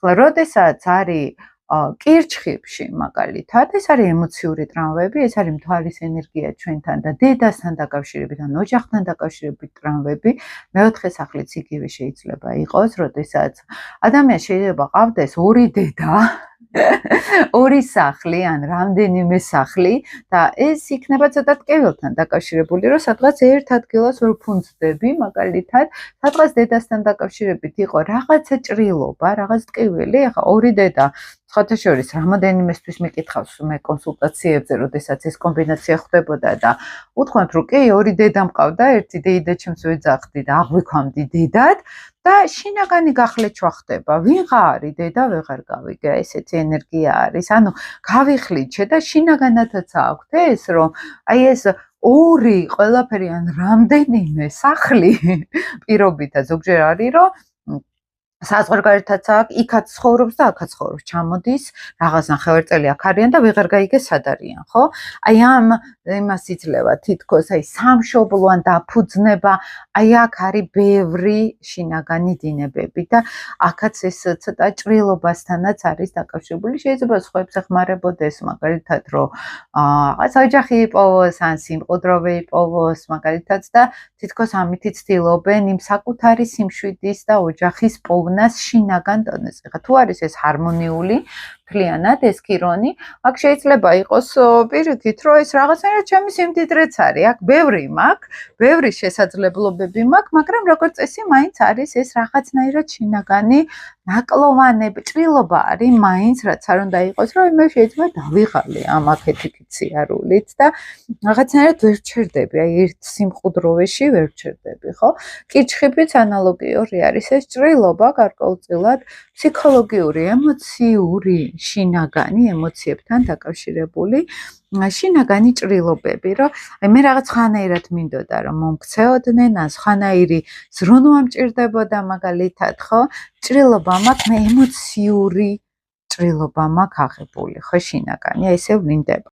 ხოლო როდესაც არის კირჩხიბში მაგალითად, ეს არის ემოციური ტრავმები, ეს არის მთვარის ენერგია ჩვენთან და დედასთან დაკავშირებით, ან ოჯახთან დაკავშირებით ტრავმები. მეოთხე სახლიც იგივე შეიძლება იყოს, როდესაც ადამიანს შეიძლება ყავდეს ორი დედა, ორი სახლი ან რამდენიმე სახლი და ეს იქნება ცოტა ტკივილთან დაკავშირებული, რომ სადღაც ერთ ადგილას ვერ ფუნძდები, მაგალითად, სადღაც დედასთან დაკავშირებით იყო რაღაცა ჭრილობა, რაღაც ტკივილი, ახლა ორი დედა სხვათა შორის რამოდენიმესთვის მეკითხავს მე კონსულტაციებზე, როდესაც ეს კომბინაცია ხდებოდა და უთქვამთ, რომ კი, ორი დედა მყავდა, ერთი დეიდა ჩემს ვეძახდი და აღვიქვამდი დედად და შინაგანი გახლეჩვა ხდება. ვიღა არის დედა, ვეღარ გავიგე, ესეთი ენერგია არის. ანუ გავიხლიჩე და შინაგანათაც აქვთ ეს, რომ აი ეს ორი ყველაფერი ან რამდენიმე სახლი პირობითად ზოგჯერ არის, რომ საზღვარგარეთაც აქვს, იქაც ცხოვრობს და აქაც ცხოვრობს, ჩამოდის, რაღაც ნახევარწელი აქ არიან და ვეღარ გაიგეს სად არიან, ხო? აი ამ იმას იძლევა თითქოს აი სამშობლო ან დაფუძნება, აი აქ არის ბევრი შინაგანი დინებები და აქაც ეს ცოტა ჭრილობასთანაც არის დაკავშირებული. შეიძლება სხვაებს ეხმარებოდეს, მაგალითად, რომ რაღაც ოჯახი იპოვოს, ან სიმყუდროვე იპოვოს, მაგალითად და თითქოს ამითი ცდილობენ იმ საკუთარი სიმშვიდის და ოჯახის პოვნას შინაგან დონეზე. ხა თუ არის ეს ჰარმონიული, მთლიანად ეს ქირონი, აქ შეიძლება იყოს პირიქით, რომ ეს რაღაცნაირად ჩემი სიმდიდრეც არის. აქ ბევრი მაქვს, ბევრი შესაძლებლობები მაქვს, მაგრამ როგორც წესი მაინც არის ეს რაღაცნაირად შინაგანი ნაკლოვანები, ჭრილობა არის მაინც, რაც არ უნდა იყოს, რომ მე შეიძლება დავიღალე ამ აქეთ-იქით სიარულით და რაღაცნაირად ვერ ჩერდები, აი ერთ სიმყუდროვეში ვერ ჩერდები, ხო? კირჩხიბიც ანალოგიური არის ეს ჭრილობა გარკვეულწილად ფსიქოლოგიური, ემოციური, შინაგანი ემოციებთან დაკავშირებული შინაგანი ჭრილობები, რომ აი მე რაღაც ხანაირად მინდოდა რომ მომქცეოდნენ, ან სხვანაირი ზრუნვა მჭირდებოდა მაგალითად, ხო? ჭრილობა მაქვს, მე ემოციური ჭრილობა მაქვს აღებული, ხო, შინაგანი, აი ესე ვლინდება.